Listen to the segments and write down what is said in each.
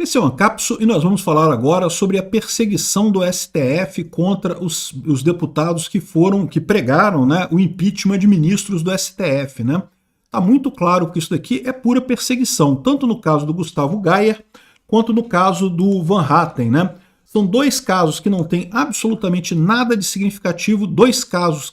Esse é o Ancapso e nós vamos falar agora sobre a perseguição do STF contra os deputados que pregaram, né, o impeachment de ministros do STF. Né? Tá muito claro que isso daqui é pura perseguição, tanto no caso do Gustavo Gayer quanto no caso do Van Hatten. Né? São dois casos que não têm absolutamente nada de significativo, dois casos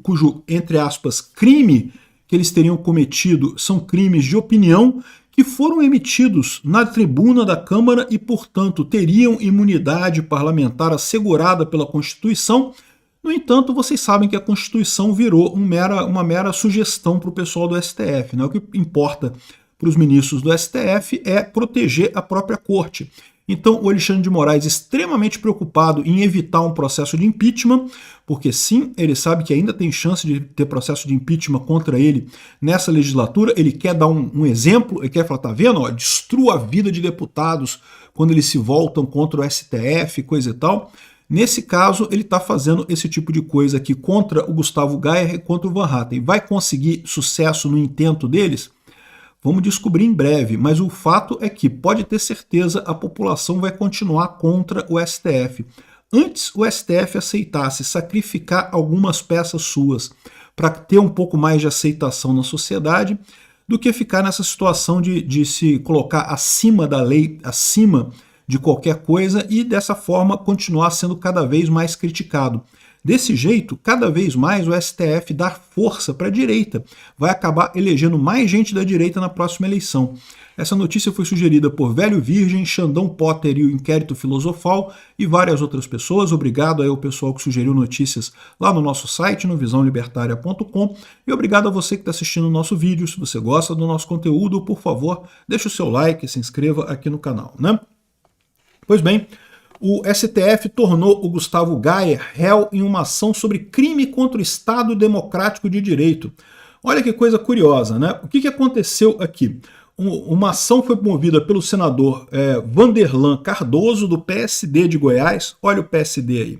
cujo, entre aspas, crime que eles teriam cometido são crimes de opinião, que foram emitidos na tribuna da Câmara e, portanto, teriam imunidade parlamentar assegurada pela Constituição. No entanto, vocês sabem que a Constituição virou uma mera sugestão para o pessoal do STF. Né? O que importa para os ministros do STF é proteger a própria corte. Então, o Alexandre de Moraes, extremamente preocupado em evitar um processo de impeachment, porque sim, ele sabe que ainda tem chance de ter processo de impeachment contra ele nessa legislatura, ele quer dar um exemplo, ele quer falar, tá vendo, ó, destrua a vida de deputados quando eles se voltam contra o STF, coisa e tal. Nesse caso, ele está fazendo esse tipo de coisa aqui contra o Gustavo Gayer e contra o Van Hatten. Vai conseguir sucesso no intento deles? Vamos descobrir em breve, mas o fato é que, pode ter certeza, a população vai continuar contra o STF. Antes o STF aceitasse sacrificar algumas peças suas para ter um pouco mais de aceitação na sociedade, do que ficar nessa situação de se colocar acima da lei, acima de qualquer coisa e dessa forma continuar sendo cada vez mais criticado. Desse jeito, cada vez mais o STF dá força para a direita, vai acabar elegendo mais gente da direita na próxima eleição. Essa notícia foi sugerida por Velho Virgem, Xandão Potter e o Inquérito Filosofal e várias outras pessoas. Obrigado aí ao pessoal que sugeriu notícias lá no nosso site, no visãolibertaria.com, e obrigado a você que está assistindo o nosso vídeo. Se você gosta do nosso conteúdo, por favor, deixe o seu like e se inscreva aqui no canal. Né? Pois bem, o STF tornou o Gustavo Gayer réu em uma ação sobre crime contra o Estado Democrático de Direito. Olha que coisa curiosa, né? O que aconteceu aqui? Uma ação foi movida pelo senador Vanderlan Cardoso, do PSD de Goiás. Olha o PSD aí.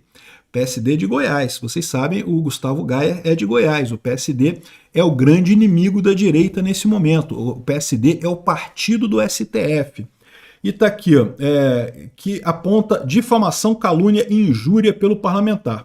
PSD de Goiás. Vocês sabem, o Gustavo Gayer é de Goiás. O PSD é o grande inimigo da direita nesse momento. O PSD é o partido do STF. E está aqui, ó, que aponta difamação, calúnia e injúria pelo parlamentar.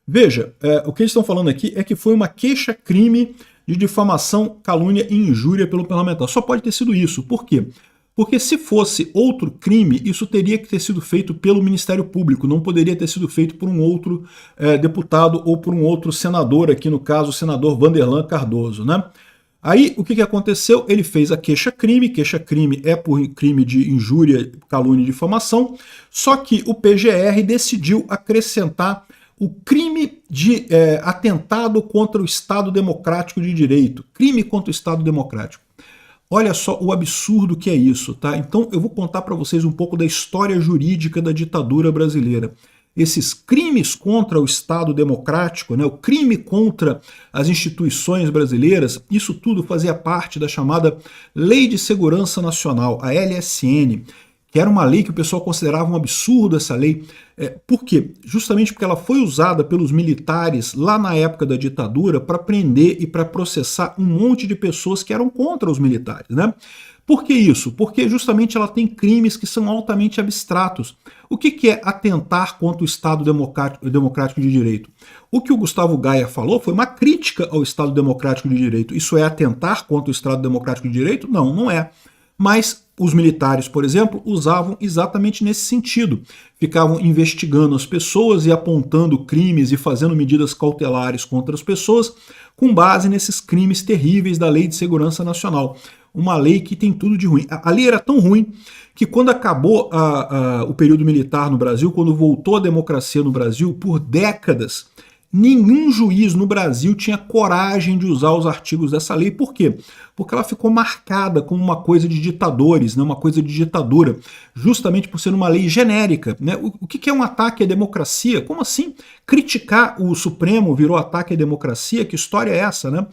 Veja, o que eles estão falando aqui é que foi uma queixa-crime de difamação, calúnia e injúria pelo parlamentar. Só pode ter sido isso. Por quê? Porque se fosse outro crime, isso teria que ter sido feito pelo Ministério Público, não poderia ter sido feito por um outro deputado ou por um outro senador, aqui no caso o senador Vanderlan Cardoso, né? Aí, o que aconteceu? Ele fez a queixa-crime é por crime de injúria, calúnia e difamação, só que o PGR decidiu acrescentar o crime de atentado contra o Estado Democrático de Direito, crime contra o Estado Democrático. Olha só o absurdo que é isso, tá? Então eu vou contar para vocês um pouco da história jurídica da ditadura brasileira. Esses crimes contra o Estado democrático, né, o crime contra as instituições brasileiras, isso tudo fazia parte da chamada Lei de Segurança Nacional, a LSN, que era uma lei que o pessoal considerava um absurdo essa lei. Por quê? Justamente porque ela foi usada pelos militares lá na época da ditadura para prender e para processar um monte de pessoas que eram contra os militares, né? Por que isso? Porque justamente ela tem crimes que são altamente abstratos. O que é atentar contra o Estado Democrático de Direito? O que o Gustavo Gayer falou foi uma crítica ao Estado Democrático de Direito. Isso é atentar contra o Estado Democrático de Direito? Não, não é. Mas os militares, por exemplo, usavam exatamente nesse sentido. Ficavam investigando as pessoas e apontando crimes e fazendo medidas cautelares contra as pessoas com base nesses crimes terríveis da Lei de Segurança Nacional. Uma lei que tem tudo de ruim. A lei era tão ruim que quando acabou o período militar no Brasil, quando voltou a democracia no Brasil, por décadas, nenhum juiz no Brasil tinha coragem de usar os artigos dessa lei. Por quê? Porque ela ficou marcada como uma coisa de ditadores, né? Uma coisa de ditadura, justamente por ser uma lei genérica. Né? O que é um ataque à democracia? Como assim? Criticar o Supremo virou ataque à democracia? Que história é essa, né?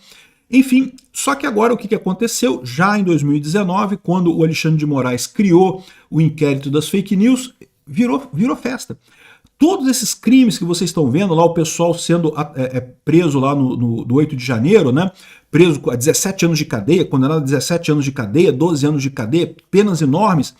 Enfim, só que agora o que aconteceu? Já em 2019, quando o Alexandre de Moraes criou o inquérito das fake news, virou festa. Todos esses crimes que vocês estão vendo lá, o pessoal sendo preso lá no 8 de janeiro, né? Preso a 17 anos de cadeia, condenado a 17 anos de cadeia, 12 anos de cadeia, penas enormes.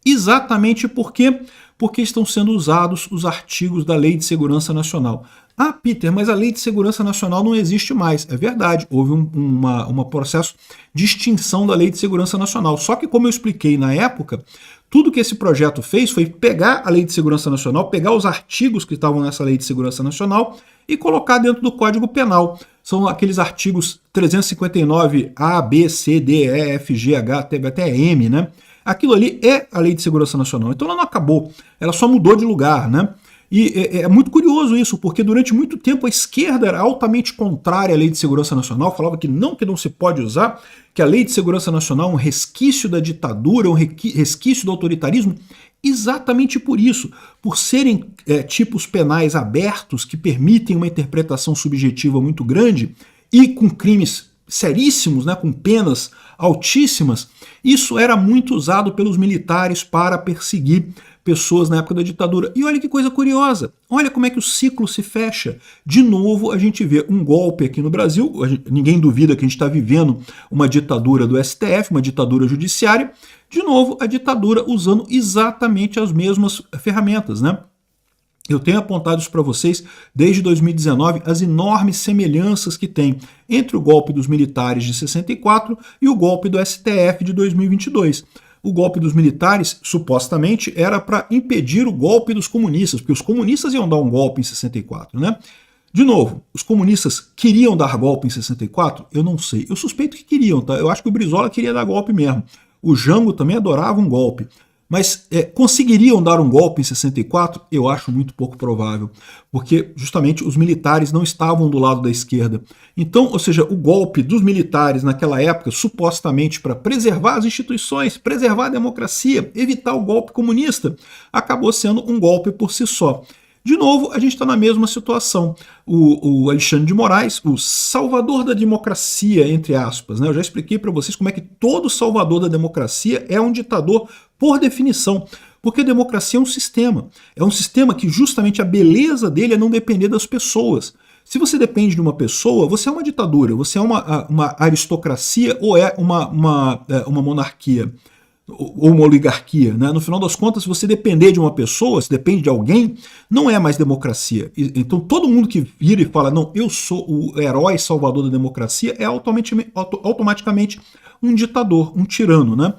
Exatamente porque estão sendo usados os artigos da Lei de Segurança Nacional. Ah, Peter, mas a Lei de Segurança Nacional não existe mais. É verdade, houve um processo de extinção da Lei de Segurança Nacional. Só que, como eu expliquei na época, tudo que esse projeto fez foi pegar a Lei de Segurança Nacional, pegar os artigos que estavam nessa Lei de Segurança Nacional e colocar dentro do Código Penal. São aqueles artigos 359A, B, C, D, E, F, G, H, até M, né? Aquilo ali é a Lei de Segurança Nacional. Então ela não acabou, ela só mudou de lugar, né? E é muito curioso isso, porque durante muito tempo a esquerda era altamente contrária à Lei de Segurança Nacional, falava que não se pode usar, que a Lei de Segurança Nacional é um resquício da ditadura, um resquício do autoritarismo, exatamente por isso, por serem tipos penais abertos que permitem uma interpretação subjetiva muito grande e com crimes seríssimos, né, com penas altíssimas. Isso era muito usado pelos militares para perseguir pessoas na época da ditadura. E olha que coisa curiosa, olha como é que o ciclo se fecha. De novo a gente vê um golpe aqui no Brasil, ninguém duvida que a gente está vivendo uma ditadura do STF, uma ditadura judiciária. De novo a ditadura usando exatamente as mesmas ferramentas, né? Eu tenho apontado isso para vocês desde 2019, as enormes semelhanças que tem entre o golpe dos militares de 64 e o golpe do STF de 2022. O golpe dos militares, supostamente, era para impedir o golpe dos comunistas, porque os comunistas iam dar um golpe em 64, né? De novo, os comunistas queriam dar golpe em 64? Eu não sei. Eu suspeito que queriam, tá? Eu acho que o Brizola queria dar golpe mesmo. O Jango também adorava um golpe. Mas conseguiriam dar um golpe em 64? Eu acho muito pouco provável, porque justamente os militares não estavam do lado da esquerda. Então, ou seja, o golpe dos militares naquela época, supostamente para preservar as instituições, preservar a democracia, evitar o golpe comunista, acabou sendo um golpe por si só. De novo, a gente está na mesma situação. O Alexandre de Moraes, o salvador da democracia, entre aspas, né? Eu já expliquei para vocês como é que todo salvador da democracia é um ditador por definição. Porque a democracia é um sistema que justamente a beleza dele é não depender das pessoas. Se você depende de uma pessoa, você é uma ditadura, você é uma aristocracia ou é uma monarquia. Ou uma oligarquia, né? No final das contas, se você depender de uma pessoa, se depende de alguém, não é mais democracia. Então todo mundo que vira e fala, não, eu sou o herói salvador da democracia, é automaticamente um ditador, um tirano, né?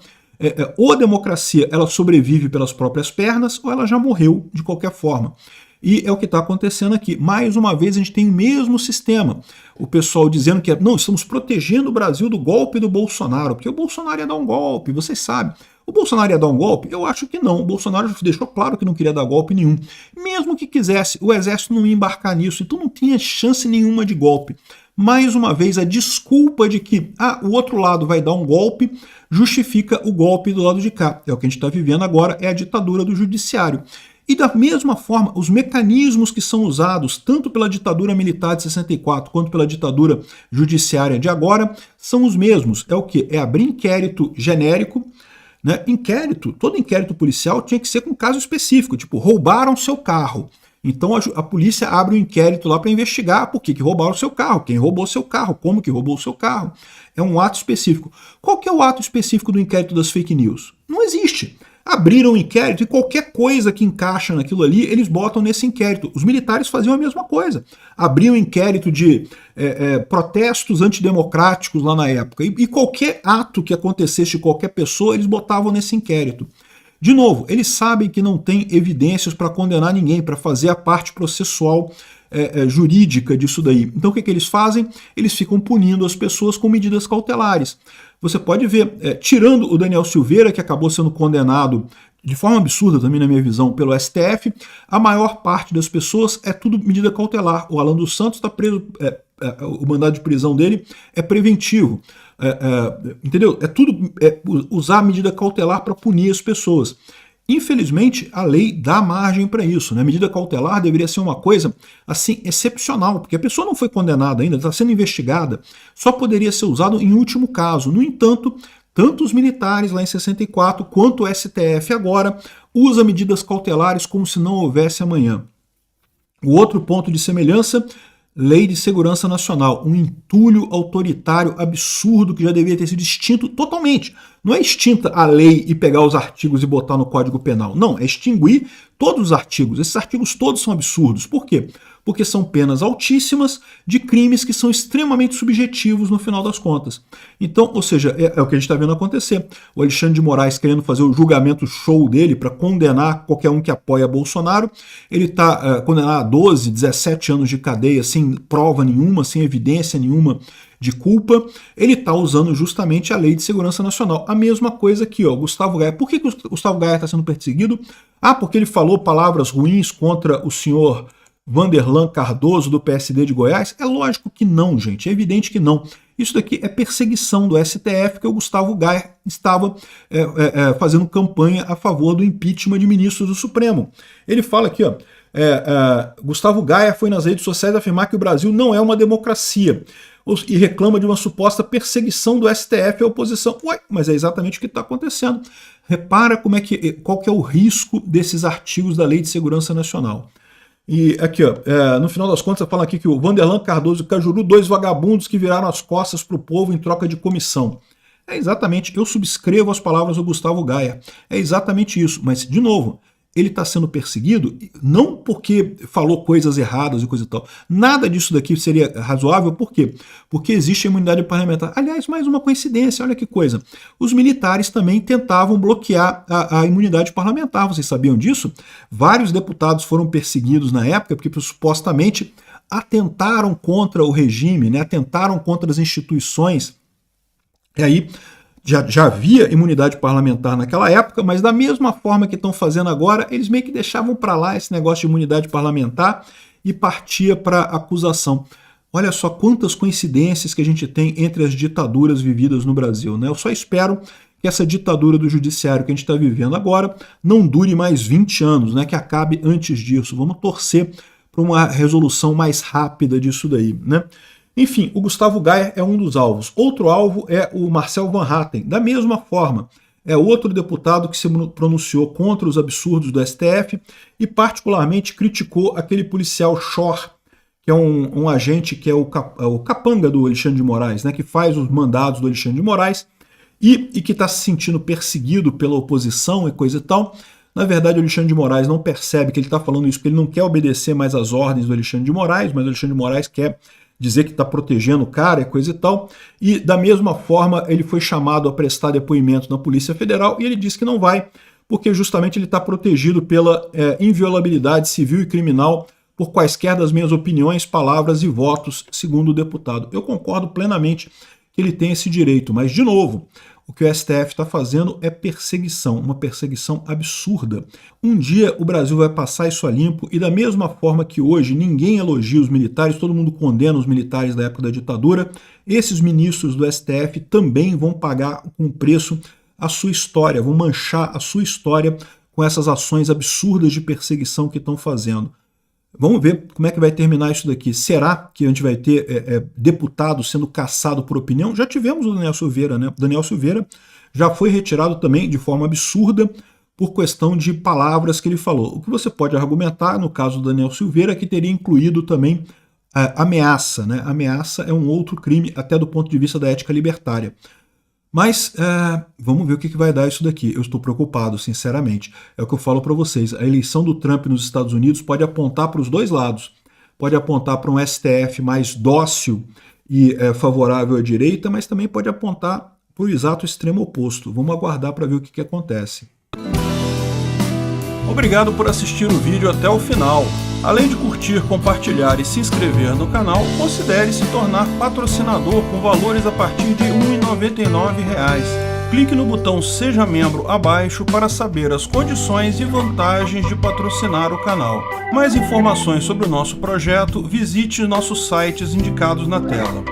Ou a democracia ela sobrevive pelas próprias pernas, ou ela já morreu de qualquer forma. E é o que está acontecendo aqui. Mais uma vez a gente tem o mesmo sistema. O pessoal dizendo que não, estamos protegendo o Brasil do golpe do Bolsonaro, porque o Bolsonaro ia dar um golpe, vocês sabem. O Bolsonaro ia dar um golpe? Eu acho que não. O Bolsonaro deixou claro que não queria dar golpe nenhum. Mesmo que quisesse, o exército não ia embarcar nisso, então não tinha chance nenhuma de golpe. Mais uma vez, a desculpa de que o outro lado vai dar um golpe justifica o golpe do lado de cá. É o que a gente está vivendo agora, é a ditadura do judiciário. E da mesma forma, os mecanismos que são usados tanto pela ditadura militar de 64 quanto pela ditadura judiciária de agora são os mesmos. É o quê? É abrir inquérito genérico, né? Todo inquérito policial tinha que ser com caso específico, tipo, roubaram seu carro. Então a polícia abre um inquérito lá para investigar por que roubaram o seu carro, quem roubou seu carro, como que roubou o seu carro. É um ato específico. Qual que é o ato específico do inquérito das fake news? Não existe. Abriram um inquérito e qualquer coisa que encaixa naquilo ali, eles botam nesse inquérito. Os militares faziam a mesma coisa. Abriam um inquérito de protestos antidemocráticos lá na época. E qualquer ato que acontecesse de qualquer pessoa, eles botavam nesse inquérito. De novo, eles sabem que não tem evidências para condenar ninguém, para fazer a parte processual jurídica disso daí. Então o que eles fazem? Eles ficam punindo as pessoas com medidas cautelares. Você pode ver, tirando o Daniel Silveira, que acabou sendo condenado de forma absurda também na minha visão pelo STF, a maior parte das pessoas é tudo medida cautelar. O Alan dos Santos está preso, o mandado de prisão dele é preventivo. Entendeu? É tudo usar medida cautelar para punir as pessoas. Infelizmente, a lei dá margem para isso, né? A medida cautelar deveria ser uma coisa assim excepcional, porque a pessoa não foi condenada ainda, está sendo investigada, só poderia ser usado em último caso. No entanto, tanto os militares lá em 64 quanto o STF agora usa medidas cautelares como se não houvesse amanhã. O outro ponto de semelhança, Lei de Segurança Nacional, um entulho autoritário absurdo que já deveria ter sido extinto totalmente. Não é extinta a lei e pegar os artigos e botar no Código Penal. Não, é extinguir todos os artigos. Esses artigos todos são absurdos. Por quê? Porque são penas altíssimas de crimes que são extremamente subjetivos no final das contas. Então, ou seja, é o que a gente está vendo acontecer. O Alexandre de Moraes querendo fazer o julgamento show dele para condenar qualquer um que apoia Bolsonaro. Ele está condenado a 12, 17 anos de cadeia sem prova nenhuma, sem evidência nenhuma de culpa. Ele está usando justamente a Lei de Segurança Nacional. A mesma coisa aqui, ó, Gustavo Gaia. Por que o Gustavo Gaia está sendo perseguido? Ah, porque ele falou palavras ruins contra o senhor Vanderlan Cardoso, do PSD de Goiás? É lógico que não, gente. É evidente que não. Isso daqui é perseguição do STF, que o Gustavo Gaia estava fazendo campanha a favor do impeachment de ministros do Supremo. Ele fala aqui, ó, Gustavo Gaia foi nas redes sociais afirmar que o Brasil não é uma democracia e reclama de uma suposta perseguição do STF à oposição. Ué, mas é exatamente o que está acontecendo. Repara qual que é o risco desses artigos da Lei de Segurança Nacional. E aqui, ó, no final das contas, fala aqui que o Vanderlan Cardoso e Cajuru, 2 vagabundos que viraram as costas para o povo em troca de comissão. É exatamente, eu subscrevo as palavras do Gustavo Gaia. É exatamente isso, mas, de novo, ele está sendo perseguido não porque falou coisas erradas e coisa e tal. Nada disso daqui seria razoável, por quê? Porque existe a imunidade parlamentar. Aliás, mais uma coincidência, olha que coisa. Os militares também tentavam bloquear a imunidade parlamentar, vocês sabiam disso? Vários deputados foram perseguidos na época porque supostamente atentaram contra o regime, né? Atentaram contra as instituições. E aí já havia imunidade parlamentar naquela época, mas da mesma forma que estão fazendo agora, eles meio que deixavam para lá esse negócio de imunidade parlamentar e partia para acusação. Olha só quantas coincidências que a gente tem entre as ditaduras vividas no Brasil, né? Eu só espero que essa ditadura do judiciário que a gente está vivendo agora não dure mais 20 anos, né? Que acabe antes disso. Vamos torcer para uma resolução mais rápida disso daí, né? Enfim, o Gustavo Gaia é um dos alvos. Outro alvo é o Marcel Van Hatten. Da mesma forma, é outro deputado que se pronunciou contra os absurdos do STF e particularmente criticou aquele policial Schor, que é um agente que é o capanga do Alexandre de Moraes, né, que faz os mandados do Alexandre de Moraes e que está se sentindo perseguido pela oposição e coisa e tal. Na verdade, o Alexandre de Moraes não percebe que ele está falando isso porque ele não quer obedecer mais às ordens do Alexandre de Moraes, mas o Alexandre de Moraes quer dizer que está protegendo o cara e coisa e tal, e da mesma forma ele foi chamado a prestar depoimento na Polícia Federal e ele disse que não vai, porque justamente ele está protegido pela inviolabilidade civil e criminal por quaisquer das minhas opiniões, palavras e votos, segundo o deputado. Eu concordo plenamente que ele tem esse direito, mas, de novo, o que o STF está fazendo é perseguição, uma perseguição absurda. Um dia o Brasil vai passar isso a limpo e da mesma forma que hoje ninguém elogia os militares, todo mundo condena os militares da época da ditadura, esses ministros do STF também vão pagar com preço a sua história, vão manchar a sua história com essas ações absurdas de perseguição que estão fazendo. Vamos ver como é que vai terminar isso daqui. Será que a gente vai ter deputado sendo caçado por opinião? Já tivemos o Daniel Silveira, né? O Daniel Silveira já foi retirado também de forma absurda por questão de palavras que ele falou. O que você pode argumentar, no caso do Daniel Silveira, é que teria incluído também ameaça, né? Ameaça é um outro crime, até do ponto de vista da ética libertária. Mas vamos ver o que vai dar isso daqui. Eu estou preocupado, sinceramente. É o que eu falo para vocês. A eleição do Trump nos Estados Unidos pode apontar para os dois lados. Pode apontar para um STF mais dócil e favorável à direita, mas também pode apontar para o exato extremo oposto. Vamos aguardar para ver o que acontece. Obrigado por assistir o vídeo até o final. Além de curtir, compartilhar e se inscrever no canal, considere se tornar patrocinador com valores a partir de R$ 1,99. Clique no botão Seja Membro abaixo para saber as condições e vantagens de patrocinar o canal. Mais informações sobre o nosso projeto, visite nossos sites indicados na tela.